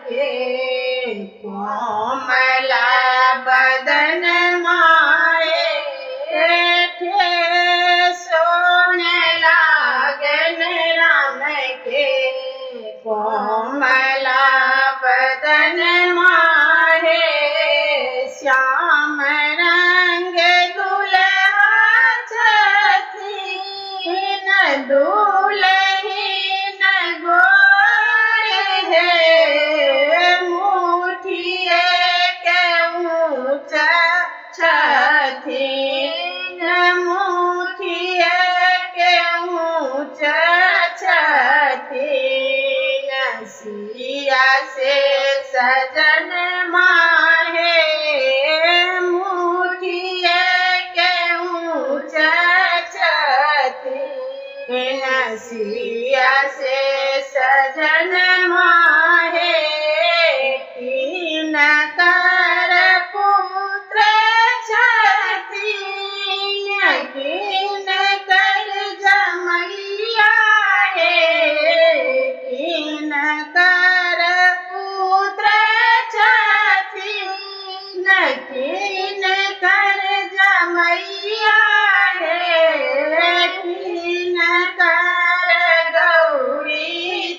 के कोमला बदन माए थे सोने लागन राम के कोमला बदन माहे श्याम रंग दुल्हा छतीन दुल्हीन गोर है मुठिए के ऊँचा छतीन मुठिए के ऊँचा छतीन सिया से सजन माहे मुठिए के ऊँचा छतीन सिया से सजन माहे तीन कर पुत्र छतीन तीन कर जमैया है तीन कर पुत्र छतीन तीन कर जमैया है तीन कर गौरी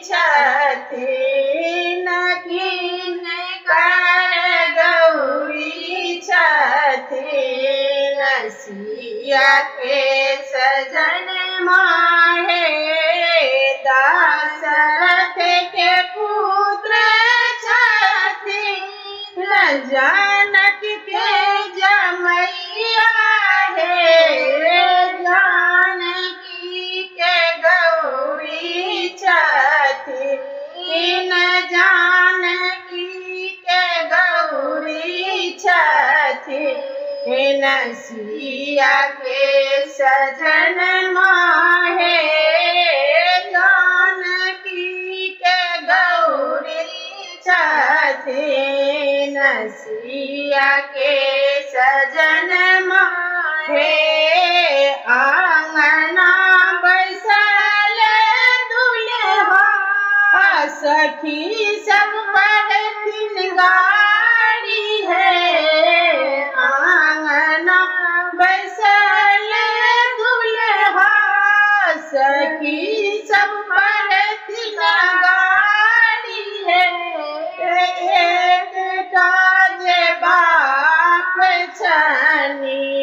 छतीन तीन कर गौरी छतीन सिया के सजन माहे दशरथ के पुत्र छतीन जानक के जमैया है जानकी के गौरी छतीन जानकी के गौरी छतीन सिया के सजन माहे जानकी के गौरी छतीन सिया के सजन माहे आंगना बैसल दुल्हा सखी सब बरतिन गाड़ी है आंगना बैसल दुल्हा सखी सब बरतिन गाड़ी है एक काज बाप छनी